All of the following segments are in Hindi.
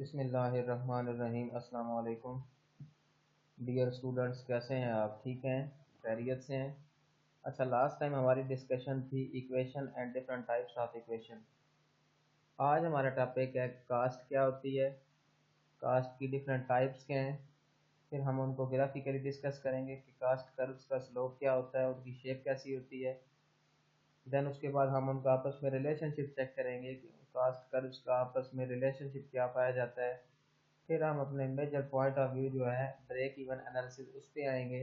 बिस्मिल्लाहिर्रहमानिर्रहीम। अस्सलाम वालेकुम डियर स्टूडेंट्स, कैसे हैं आप? ठीक हैं? खैरियत से हैं? अच्छा, लास्ट टाइम हमारी डिस्कशन थी equation and different types of equation. आज हमारा टॉपिक है कास्ट क्या होती है, कास्ट की डिफरेंट टाइप्स क्या हैं। फिर हम उनको ग्राफिकली डिस्कस करेंगे कि कास्ट कर्व्स का स्लोप क्या होता है, उनकी शेप कैसी होती है। देन उसके बाद हम उनका आपस में रिलेशनशिप चेक करेंगे कि कास्ट कर्व्स का आपस में रिलेशनशिप क्या पाया जाता है। फिर हम अपने मेजर पॉइंट ऑफ व्यू जो है ब्रेक इवन एनालिसिस उस पे आएंगे।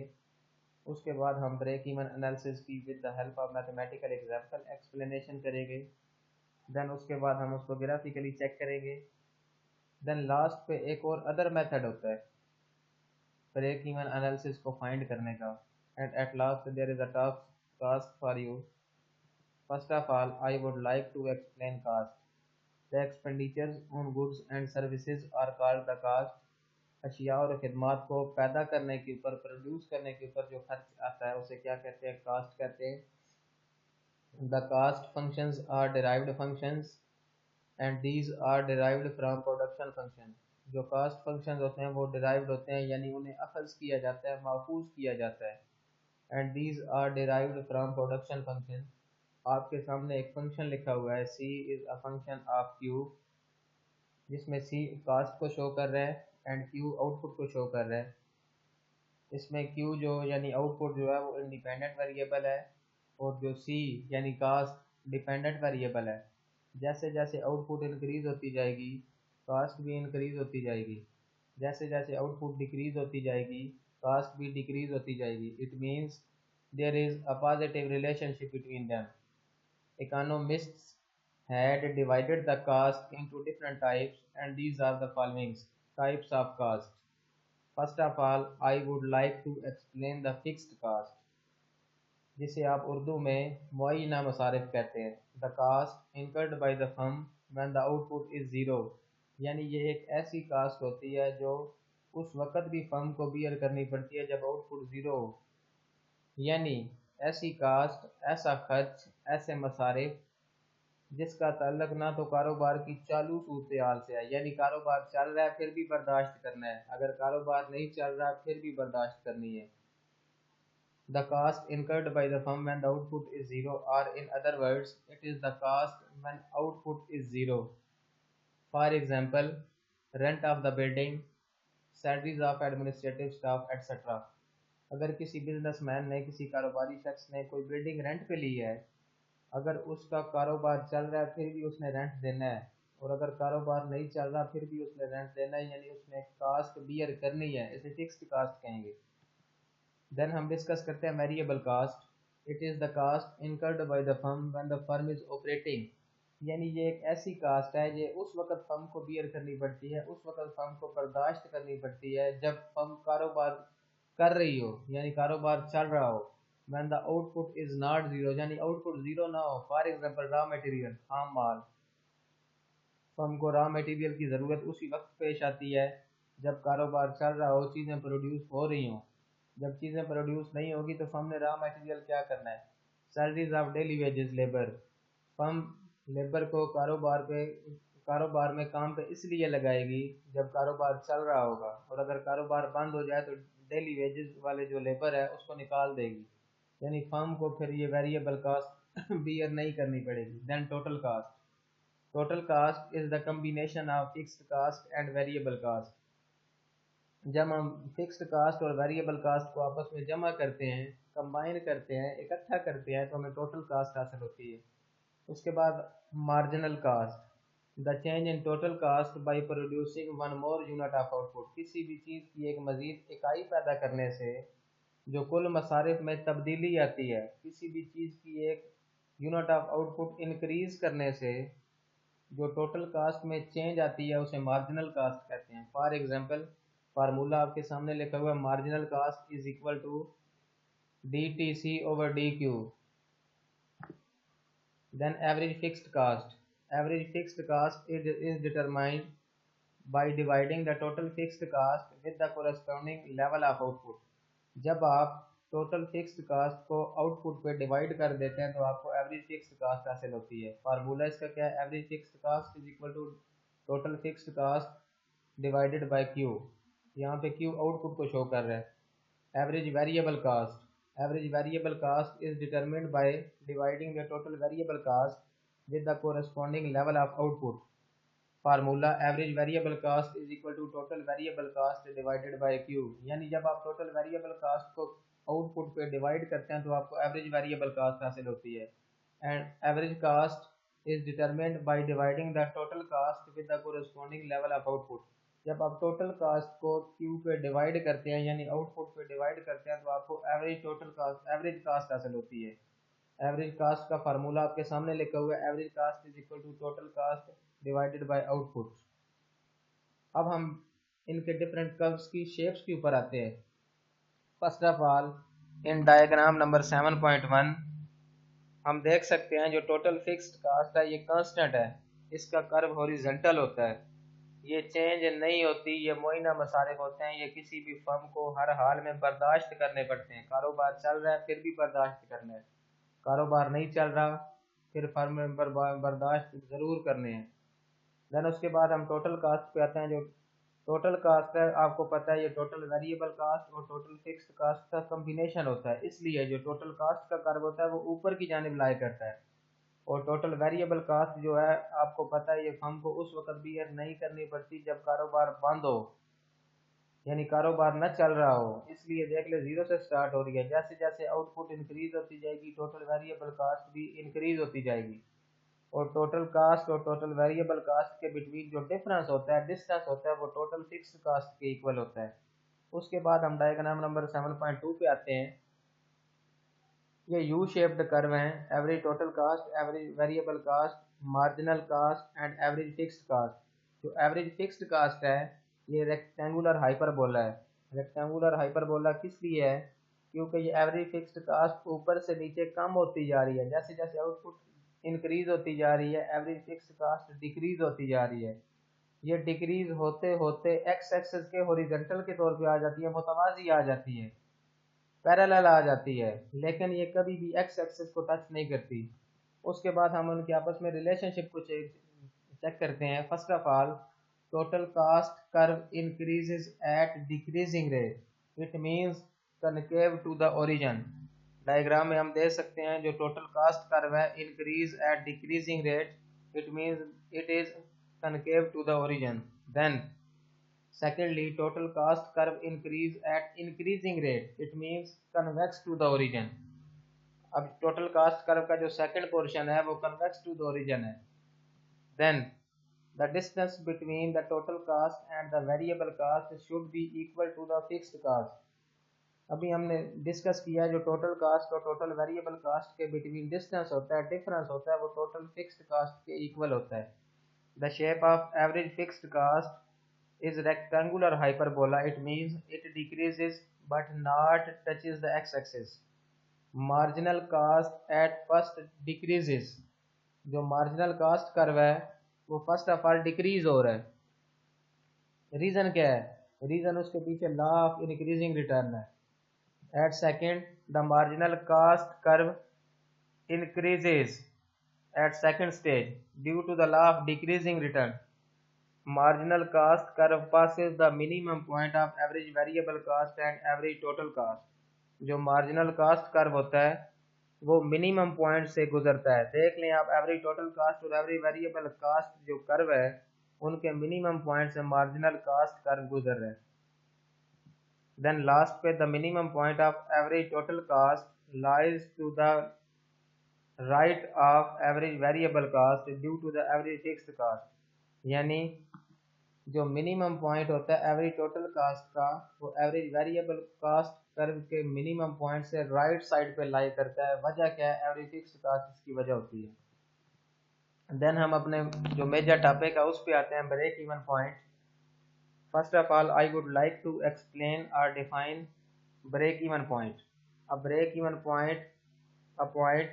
उसके बाद हम ब्रेक इवन एनालिसिस की with the help of mathematical example explanation करेंगे। देन उसके बाद हम उसको ग्राफिकली चेक करेंगे। देन लास्ट पे एक और अदर मेथड होता है ब्रेक इवन एनालिसिस को फाइंड करने का। And at last there is a task for you. First of all I would like to explain cost. The expenditures on goods and services are called the cost. अशिया और खिदमात को पैदा करने के ऊपर, प्रोड्यूस करने के ऊपर जो खर्च आता है उसे क्या कहते हैं? कास्ट कहते हैं। The cost functions are derived functions and these are derived from production function. जो कास्ट फंक्शंस होते हैं वो डिराइव्ड होते हैं, यानी उन्हें अखज़ किया जाता है, माखूज किया जाता है। And these are derived from production function. आपके सामने एक फंक्शन लिखा हुआ है, C is a function of Q, जिसमें सी कास्ट को शो कर रहा है एंड क्यू आउटपुट को शो कर रहा है। इसमें क्यू जो यानी आउटपुट जो है वो इंडिपेंडेंट वेरिएबल है और जो सी यानी कास्ट डिपेंडेंट वेरिएबल है। जैसे जैसे आउटपुट इंक्रीज होती जाएगी कास्ट भी इंक्रीज होती जाएगी। जैसे जैसे आउटपुट डिक्रीज होती जाएगी कास्ट भी डिक्रीज होती जाएगी। It means there is a positive relationship between them. Economists had divided the caste into different types, and these are the following types of caste. First of all, I would like to explain the fixed caste, जिसे आप उर्दू में मुअय्यना मसारिफ कहते हैं। The cost incurred by the firm when the output is zero, यानी ये एक ऐसी कास्ट होती है जो उस वक़्त भी फर्म को बियर करनी पड़ती है जब आउटपुट ज़ीरो हो। यानी ऐसी कास्ट, ऐसा खर्च, ऐसे मसारिफ जिसका ताल्लुक ना तो कारोबार की चालू सूरत हाल से है, यानी कारोबार चल रहा है फिर भी बर्दाश्त करना है, अगर कारोबार नहीं चल रहा फिर भी बर्दाश्त करनी है। The cost incurred by the firm when the output is zero, or in other words, it is the cost when output is zero. For example, rent of the building, salaries of administrative staff, etc. अगर किसी बिजनेसमैन ने, किसी कारोबारी शख्स ने कोई बिल्डिंग रेंट पे ली है, अगर उसका कारोबार चल रहा है फिर भी उसने रेंट देना है, और अगर कारोबार नहीं चल रहा फिर भी उसने रेंट देना है, यानी उसने कास्ट बियर करनी है, इसे फिक्स्ड कास्ट कहेंगे। देन हम डिस्कस करते हैं variable cost. It is the cost incurred by the firm when the firm is operating, यानी ये एक ऐसी कास्ट है ये उस वक्त फर्म को बियर करनी पड़ती है, उस वक्त फर्म को बर्दाश्त करनी पड़ती है जब फर्म कारोबार कर रही हो, यानी कारोबार चल रहा हो। When the output is not zero, यानी आउटपुट जीरो ना हो। फॉर एग्जांपल रॉ मटेरियल, खाम माल, फर्म को रॉ मटेरियल की ज़रूरत उसी वक्त पेश आती है जब कारोबार चल रहा हो, चीज़ें प्रोड्यूस हो रही हों। जब चीज़ें प्रोड्यूस नहीं होगी तो फर्म ने रॉ मटेरियल क्या करना है? Salaries of daily wages labour, firm labour को कारोबार में काम पे इसलिए लगाएगी जब कारोबार चल रहा होगा, और अगर कारोबार बंद हो जाए तो डेली वेजेस वाले जो लेबर है उसको निकाल देगी, यानी फर्म को फिर ये वेरिएबल कास्ट बियर नहीं करनी पड़ेगी। Then total cost is the combination of fixed cost and variable cost. जब हम फिक्स्ड कास्ट और वेरिएबल कास्ट को आपस में जमा करते हैं, कंबाइन करते हैं, इकट्ठा करते हैं, तो हमें टोटल कास्ट हासिल होती है। उसके बाद marginal cast, the change in total cast by producing one more unit of output. किसी भी चीज़ की एक मज़ीद इकाई पैदा करने से जो कुल मसारिफ में तब्दीली आती है, किसी भी चीज़ की एक यूनिट ऑफ आउटपुट इंक्रीज करने से जो टोटल कास्ट में चेंज आती है उसे मार्जिनल कास्ट कहते हैं। फॉर एग्जांपल, फार्मूला आपके सामने लिखा हुआ है, marginal cost is equal to D T C over D Q. Then average fixed cost is determined by dividing the total fixed cost with the corresponding level of output। जब आप टोटल फिक्स्ड कास्ट को आउटपुट पे डिवाइड कर देते हैं तो आपको एवरेज फिक्स्ड कास्ट हासिल होती है। फार्मूला इसका क्या है? Average fixed cost is equal to total fixed cost divided by Q. यहाँ पे क्यू आउटपुट को शो कर रहा है। Average variable cost is determined by dividing the total variable cost with the corresponding level of output. Formula average variable cost is equal to total variable cost divided by Q. यानी जब आप टोटल वेरिएबल कास्ट को आउटपुट पे डिवाइड करते हैं तो आपको एवरेज वेरिएबल कास्ट हासिल होती है। And average cost is determined by dividing the total cost with the corresponding level of output. जब आप टोटल कास्ट को क्यू पे डिवाइड करते हैं यानी आउटपुट पे डिवाइड करते हैं तो आपको एवरेज कास्ट हासिल होती है। एवरेज कास्ट का फार्मूला आपके सामने लिखा हुआ है, average cost is equal to total cost divided by output. अब हम इनके डिफरेंट कर्व्स की शेप्स के ऊपर आते हैं। First of all in diagram number 7.1 हम देख सकते हैं जो टोटल फिक्स्ड कास्ट है ये कांस्टेंट है, इसका कर्व हॉरिजॉन्टल होता है, ये चेंज नहीं होती, ये मुआयना मसारिफ होते हैं, ये किसी भी फर्म को हर हाल में बर्दाश्त करने पड़ते हैं। कारोबार चल रहा है फिर भी बर्दाश्त करना है, कारोबार नहीं चल रहा फिर फर्म में बर्दाश्त ज़रूर करने हैं। देन उसके बाद हम टोटल कास्ट पे आते हैं। जो टोटल कास्ट है आपको पता है ये टोटल वेरिएबल कास्ट और टोटल फिक्स्ड कास्ट का कॉम्बिनेशन होता है, इसलिए जो टोटल कास्ट का कर्व होता है वो ऊपर की जानिब लाई करता है। और टोटल वेरिएबल कास्ट जो है आपको पता है ये फर्म को उस वक्त बियर नहीं करनी पड़ती जब कारोबार बंद हो, यानी कारोबार न चल रहा हो, इसलिए देख ले जीरो से स्टार्ट हो रही है। जैसे जैसे आउटपुट इंक्रीज होती जाएगी टोटल वेरिएबल कास्ट भी इंक्रीज होती जाएगी। और टोटल कास्ट और टोटल वेरिएबल कास्ट के बिटवीन जो डिफरेंस होता है, डिस्टेंस होता है, वो टोटल फिक्स्ड कास्ट के इक्वल होता है। उसके बाद हम डायग्राम नंबर 7.2 पे आते हैं। ये यू शेप्ड कर्व हैं, average total cost, average variable cost, marginal cost and average fixed cost. जो एवरेज फिक्स्ड कास्ट है ये रेक्टेंगुलर हाइपरबोला है। रेक्टेंगुलर हाइपरबोला किस लिए है? क्योंकि ये एवरेज फिक्स्ड कास्ट ऊपर से नीचे कम होती जा रही है, जैसे जैसे आउटपुट इंक्रीज होती जा रही है एवरेज फिक्स्ड कास्ट डिक्रीज होती जा रही है। ये डिक्रीज होते होते एक्स एक्सेस के हॉरिजॉन्टल के तौर पे आ जाती है, मुतवाज़ी आ जाती है, पैरेलल आ जाती है, लेकिन ये कभी भी एक्स एक्सेस को टच नहीं करती। उसके बाद हम उनके आपस में रिलेशनशिप को चेक करते हैं। First of all total cost curve increases at decreasing rate, it means concave to the origin. Diagram में हम देख सकते हैं जो टोटल कास्ट कर्व है increase at decreasing rate, it means it is concave to the origin. Then secondly total cost curve increase at increasing rate, it means convex to the origin। अब टोटल कास्ट कर्व का जो सेकंड पोर्शन है वो कन्वेक्स टू द ओरिजिन है। Then the distance between the total cost and the variable cost should be equal to the fixed cost. अभी हमने डिस्कस किया जो टोटल कास्ट और टोटल वेरिएबल कास्ट के बिटवीन डिस्टेंस होता है, डिफरेंस होता है, वो टोटल फिक्स्ड कास्ट के इक्वल होता है। The shape of average fixed cost is rectangular hyperbola, it means it decreases but not touches the x-axis। marginal cost at first decreases, जो marginal cost कर्व है वो फर्स्ट ऑफ ऑल डिक्रीज हो रहा है। रीजन क्या है? रीजन उसके पीछे लॉ ऑफ इंक्रीजिंग रिटर्न है। At second the marginal cost curve increases at second stage due to the law of decreasing return. marginal cost curve passes the minimum point of average variable cost and average total cost। जो marginal cost curve होता है वो मिनिमम पॉइंट से गुजरता है। देख लें आप एवरेज टोटल कास्ट और एवरेज वेरिएबल कास्ट जो कर्व है उनके मिनिमम पॉइंट से मार्जिनल कास्ट कर्व गुजर रहा है। देन लास्ट पे the minimum point of average total cost lies to the right of average variable cost due to the average fixed cost. यानी जो मिनिमम पॉइंट होता है एवरेज टोटल कास्ट का वो एवरेज वेरिएबल कास्ट कर्व के मिनिमम पॉइंट से राइट साइड पे लाई करता है। वजह क्या है? एवरेज फिक्स्ड कास्ट इसकी वजह होती है। देन हम अपने जो मेजर टॉपिक है उस पे आते हैं, break even point. First of all I would like to explain और define break even point. A break even point a point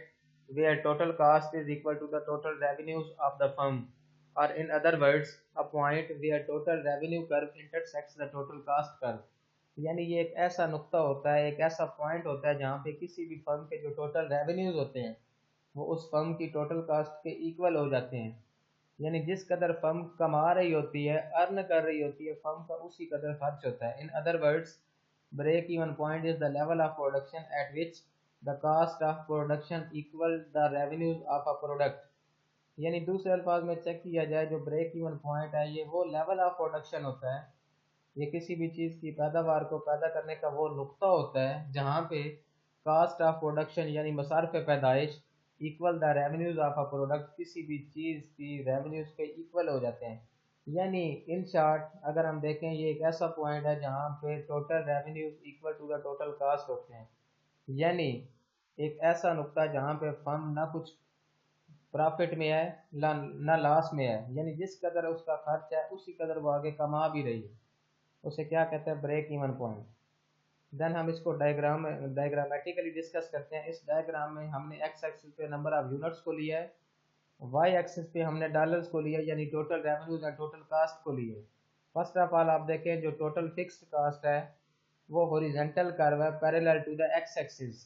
where total cost is equal to the total revenues of the firm, or in other words a point where total revenue curve intersects the total cost curve। यानी ये एक ऐसा नुक्ता होता है, एक ऐसा पॉइंट होता है जहाँ पे किसी भी फर्म के जो टोटल रेवेन्यूज होते हैं वो उस फर्म की टोटल कास्ट के इक्वल हो जाते हैं। यानी जिस कदर फर्म कमा रही होती है, अर्न कर रही होती है, फर्म का उसी कदर खर्च होता है। In other words, break even point is the level of production at which the cost of production equal the revenues of a product. यानी दूसरे अल्फाज में चेक किया जाए, जो ब्रेक इवन पॉइंट है ये वो लेवल ऑफ प्रोडक्शन होता है, ये किसी भी चीज़ की पैदावार को पैदा करने का वो नुक्ता होता है जहाँ पे कास्ट ऑफ प्रोडक्शन यानी मसारफ पैदाइश equal the revenues of a product, किसी भी चीज़ की रेवेन्यूज के इक्वल हो जाते हैं। यानी इन शॉर्ट अगर हम देखें, ये एक ऐसा पॉइंट है जहाँ पे total revenues equal to the total cost होते हैं। यानी एक ऐसा नुक्ता जहाँ पे फर्म ना कुछ प्रॉफिट में है ना लॉस में है, यानी जिस कदर उसका खर्च है उसी कदर वो आगे कमा भी रही है, उसे क्या कहते हैं, ब्रेक इवन पॉइंट। देन हम इसको डायग्रामेटिकली डिस्कस करते हैं। इस डायग्राम में हमने एक्स एक्सिस पे नंबर ऑफ यूनिट्स को लिया है, वाई एक्सिस पे हमने डॉलर्स को लिया, यानी टोटल रेवेन्यूज और टोटल कास्ट को लिए। फर्स्ट ऑफ ऑल आप देखें, जो टोटल फिक्स्ड कास्ट है वो हॉरिजॉन्टल कर्व है parallel to the X axis,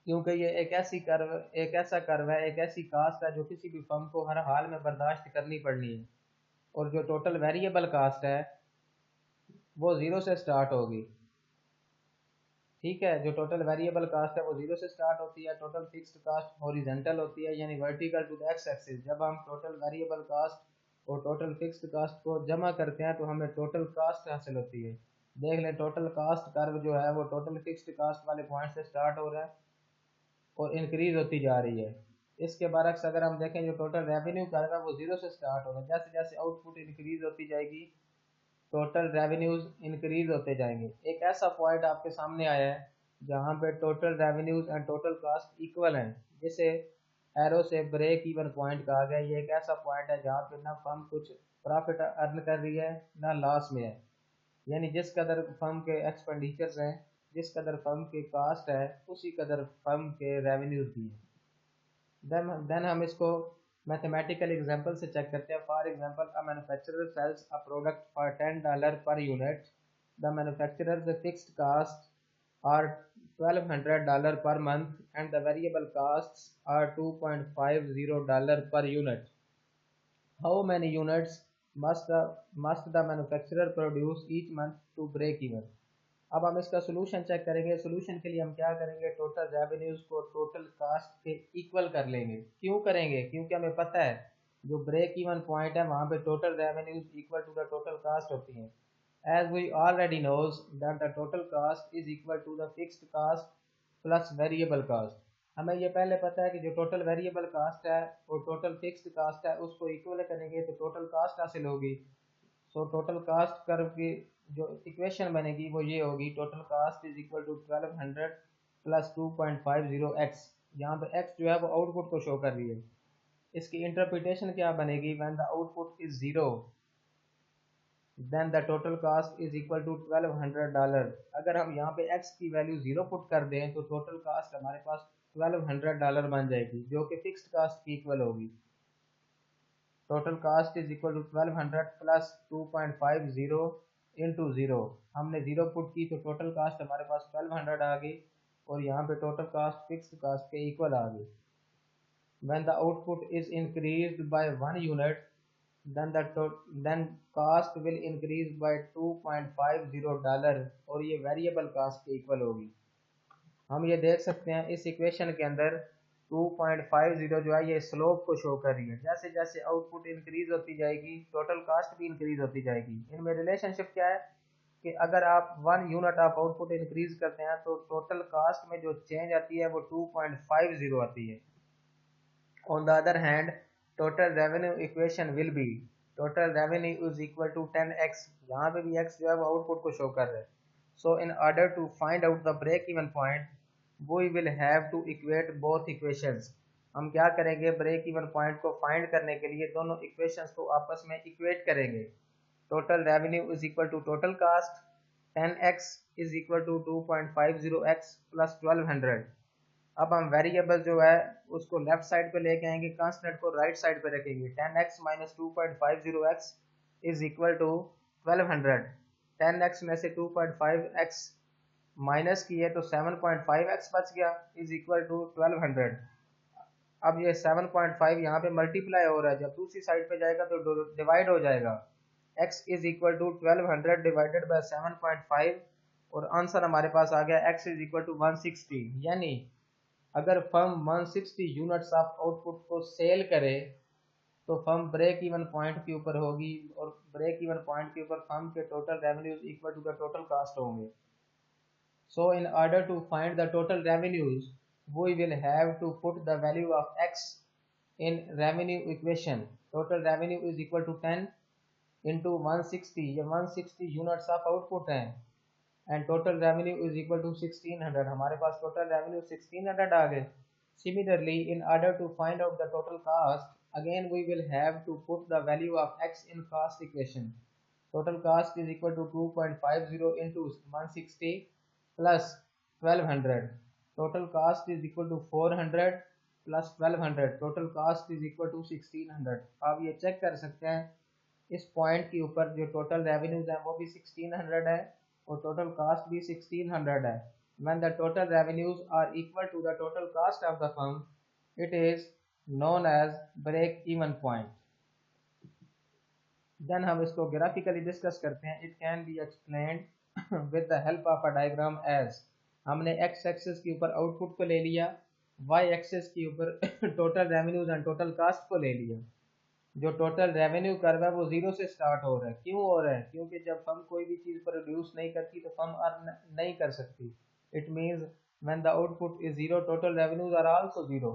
क्योंकि ये एक ऐसी कर्व, एक ऐसा कर्व है, एक ऐसी कास्ट है जो किसी भी फर्म को हर हाल में बर्दाश्त करनी पड़नी है। और जो टोटल वेरिएबल कास्ट है वो ज़ीरो से स्टार्ट होगी। ठीक है, जो टोटल वेरिएबल कास्ट है वो ज़ीरो से स्टार्ट होती है। टोटल फिक्स्ड कास्ट हॉरिजॉन्टल होती है, यानी vertical to the X axis. जब हम टोटल वेरिएबल कास्ट और टोटल फिक्स्ड कास्ट को जमा करते हैं तो हमें टोटल कास्ट हासिल होती है। देख लें, टोटल कास्ट कर्व जो है वो टोटल फिक्स्ड कास्ट वाले पॉइंट से स्टार्ट हो रहा है और इंक्रीज होती जा रही है। इसके बरक्स अगर हम देखें, जो टोटल रेवेन्यू कर्व है वो ज़ीरो से स्टार्ट हो रहा है। जैसे जैसे आउटपुट इंक्रीज होती जाएगी टोटल रेवेन्यूज इंक्रीज होते जाएंगे। एक ऐसा पॉइंट आपके सामने आया है जहाँ पे total revenues and total cast equal हैं, जिसे एरो से ब्रेक इवन पॉइंट कहा गया। ये एक ऐसा पॉइंट है जहाँ पे ना फर्म कुछ प्रॉफिट अर्न कर रही है ना लॉस में है, यानी जिस कदर फर्म के एक्सपेंडिचर्स हैं, जिस कदर फर्म के कास्ट है, उसी कदर फर्म के रेवेन्यूज भी हैं। देन हम इसको मैथमेटिकल एग्जांपल से चेक करते हैं। For example, a manufacturer sells a product for $10 per unit. The manufacturer's fixed cost are $1200 per month and the variable costs are $2.50 per unit. How many units must the manufacturer produce each month to break even? अब हम इसका सोल्यूशन चेक करेंगे। सोल्यूशन के लिए हम क्या करेंगे, टोटल रेवेन्यूज को टोटल कास्ट के इक्वल कर लेंगे। क्यों करेंगे, क्योंकि हमें पता है जो ब्रेक इवन पॉइंट है वहाँ पे total revenues equal to the total cost होती हैं। As we already knows that the total cost is equal to the fixed cost plus variable cost. हमें ये पहले पता है कि जो टोटल वेरिएबल कास्ट है और टोटल फिक्स्ड कास्ट है उसको इक्वल करेंगे तो टोटल कास्ट हासिल होगी। सो टोटल कास्ट कर्व की जो इक्वेशन बनेगी वो ये होगी, total cost is equal to 1200 plus 2.50x। यहाँ पे x जो है वो आउटपुट को शो कर रही है। इसकी इंटरप्रिटेशन क्या बनेगी, when the output is zero then the total cost is equal to $1200। अगर हम यहाँ पे x की वैल्यू ज़ीरो पुट कर दें तो टोटल कास्ट हमारे पास $1200 बन जाएगी, जो कि फिक्स्ड कास्ट की इक्वल होगी। Total cost is equal to 1200 plus 2.50 into zero. हमने ज़ीरो पुट की तो टोटल कास्ट हमारे पास 1200 आ गई और यहाँ पे टोटल कास्ट फिक्स्ड कास्ट के इक्वल आ गई। When the output is increased by 1 unit then cost will increase by $2.50 और ये वेरिएबल कास्ट के इक्वल होगी। हम ये देख सकते हैं इस इक्वेशन के अंदर 2.50 जो है ये स्लोप को शो कर रही है। जैसे जैसे आउटपुट इंक्रीज होती जाएगी टोटल कास्ट भी इंक्रीज होती जाएगी। इनमें रिलेशनशिप क्या है कि अगर आप 1 यूनिट ऑफ आउटपुट इंक्रीज करते हैं तो टोटल कास्ट में जो चेंज आती है वो 2.50 आती है। On the other hand total revenue equation will be total revenue is equal to 10x। यहाँ पे भी x जो है वो आउटपुट को शो कर रहा है। So in order to find out the break even point we will have to equate both equations. हम क्या करेंगे, ब्रेक इवन पॉइंट को फाइंड करने के लिए दोनों इक्वेशंस को आपस में इक्वेट करेंगे। Total revenue is equal to total cost 10x is equal to 2.50x plus 1200। अब हम वेरिएबल जो है उसको लेफ्ट साइड पे लेके आएंगे, कांस्टेंट को राइट साइड पे रखेंगे। 10x minus 2.50x is equal to 1200। 10x में से 2.5x माइनस किए तो 7.5x बच गया इज इक्वल टू 1200। अब ये 7.5 यहाँ पे मल्टीप्लाई हो रहा है, जब दूसरी साइड पे जाएगा तो डिवाइड हो जाएगा। x is equal to 1200 divided by 7.5 और आंसर हमारे पास आ गया x इज इक्वल टू 160। यानी अगर फर्म 160 यूनिट्स ऑफ आउटपुट को सेल करे तो फर्म ब्रेक इवन पॉइंट के ऊपर होगी, और ब्रेक इवन पॉइंट के ऊपर फर्म के total revenues equal to the total cost होंगे। So in order to find the total revenues, we will have to put the value of x in revenue equation. Total revenue is equal to 10 into 160, ये 160 यूनिट्स ऑफ आउटपुट हैं, and total revenue is equal to 1600। हमारे पास टोटल रेवेन्यू 1600 आ गए। Similarly, in order to find out the total cost, again we will have to put the value of x in cost equation. Total cost is equal to 2.50 into 160 plus 1200. Total cost is equal to 400 plus 1200. Total cost is equal to 1600। आप ये चेक कर सकते हैं इस पॉइंट के ऊपर जो टोटल रेवेन्यूज हैं वो भी 1600 है और टोटल कास्ट भी 1600 है। When the total revenues are equal to the total cost of the firm, it is known as break even point। Then हम इसको graphically discuss करते हैं। It can be explained with the help of a diagram as, हमने x एक्सिस के ऊपर आउटपुट को ले लिया, y एक्सिस के ऊपर total revenues and total cost को ले लिया। जो टोटल रेवेन्यू कर्व है वो जीरो से स्टार्ट हो रहा है। क्यों हो रहा है? क्योंकि जब फर्म कोई भी चीज़ प्रोड्यूस नहीं करती तो फर्म अर्न नहीं कर सकती। It means when the output is zero, total revenues are also zero.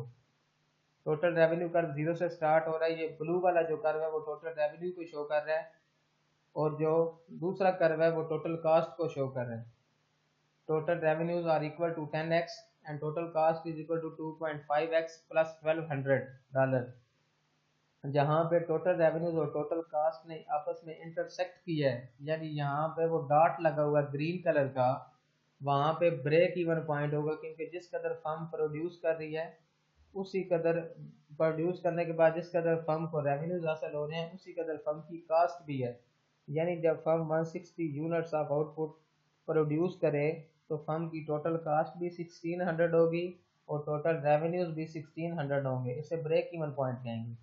Total revenue curve zero से स्टार्ट हो रहा है। ये ब्लू वाला जो कर्व है वो टोटल रेवेन्यू को शो कर रहा है, और जो दूसरा कर्व है वो टोटल कास्ट को शो कर रहा है। Total revenues are equal to 10x and total cost is equal to 2.5x plus $1200। जहाँ पे टोटल रेवेन्यूज और टोटल कास्ट ने आपस में इंटरसेक्ट किया है, यानी यहाँ पे वो डॉट लगा हुआ ग्रीन कलर का, वहाँ पे ब्रेक इवन पॉइंट होगा। क्योंकि जिस कदर फर्म प्रोड्यूस कर रही है उसी कदर प्रोड्यूस करने के बाद जिस कदर फर्म को रेवेन्यूज हासिल हो रहे हैं उसी कदर फर्म की कास्ट भी है। यानी जब firm 160 units of output produce करे तो फर्म की टोटल कास्ट भी 1600 होगी और टोटल रेवेन्यूज भी 1600 होंगे। इसे ब्रेक इवन पॉइंट कहेंगे।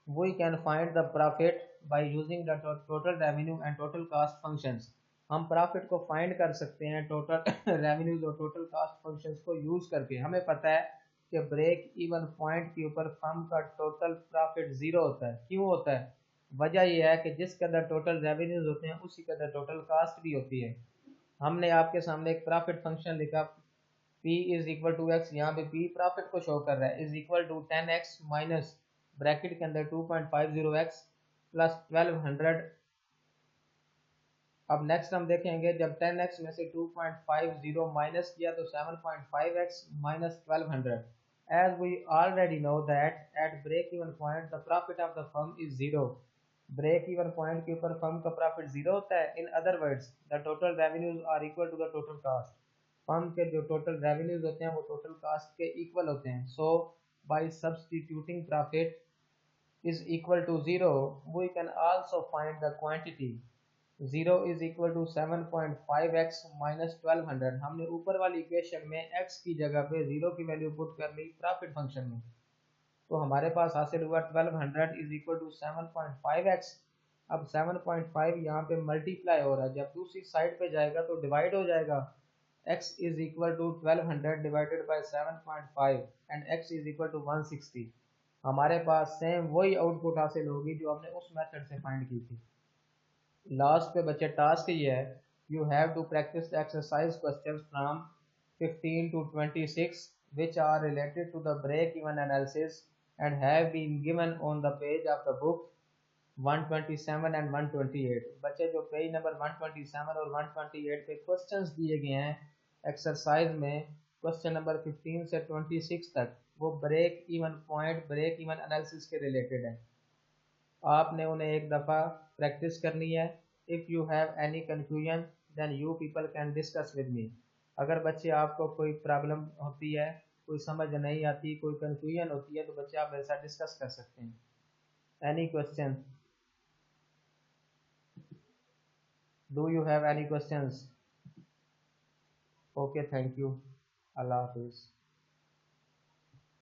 We can find the profit by using the total revenue and total cost functions। हम प्रॉफिट को फाइंड कर सकते हैं टोटल रेवेन्यूज और टोटल कास्ट फंक्शंस को यूज करके। हमें पता है कि ब्रेक इवन पॉइंट के ऊपर फर्म का टोटल प्रॉफिट जीरो होता है। क्यों होता है? वजह यह है कि जिस कदर टोटल रेवेन्यूज होते हैं उसी कदर टोटल कास्ट भी होती है। हमने आपके सामने एक प्रॉफिट फंक्शन लिखा, P is equal to X. यहाँ पे P प्रॉफिट को शो कर रहा है, is equal to 10x minus bracket के अंदर 2.50x प्लस 1200। अब नेक्स्ट हम देखेंगे जब 10x में से 2.50 माइनस किया तो 7.5x minus 1200। As we already know that at break even point the profit of the firm is zero। Break even point के ऊपर फर्म का प्रॉफिट जीरो होता है। In other words the total revenues are equal to the total cost. Firm के जो टोटल रेवेन्यूज होते हैं वो टोटल कास्ट के इक्वल होते हैं। So by substituting profit is equal to 0, we can also find the quantity। 0 is equal to 7.5x minus 1200। हमने ऊपर वाली इक्वेशन में x की जगह पे 0 की वैल्यू पुट कर ली प्रॉफिट फंक्शन में, तो हमारे पास हासिल हुआ 1200 इज इक्वल टू 7.5x। अब 7.5 यहाँ पे मल्टीप्लाई हो रहा है, जब दूसरी साइड पे जाएगा तो डिवाइड हो जाएगा। x is equal to 1200 divided by 7.5 and x is equal to 160। हमारे पास सेम वही आउटपुट हासिल होगी जो हमने उस मेथड से फाइंड की थी। लास्ट पे बच्चे टास्क ये है, you have to practice exercise questions from 15 to 26 which are related to the break even analysis and have been given on the page of the book 127 and 128। बच्चे जो पेज नंबर 127 और 128 पे क्वेश्चंस दिए गए हैं एक्सरसाइज में, क्वेश्चन नंबर 15 से 26 तक, वो break even point, break even analysis के रिलेटेड है। आपने उन्हें एक दफ़ा प्रैक्टिस करनी है। If you have any confusion then you people can discuss with me. अगर बच्चे आपको कोई प्रॉब्लम होती है, कोई समझ नहीं आती, कोई कन्फ्यूजन होती है, तो बच्चे आप मेरे साथ डिस्कस कर सकते हैं। Any question? Do you have any questions? Okay, thank you. अल्लाह हाफिज़।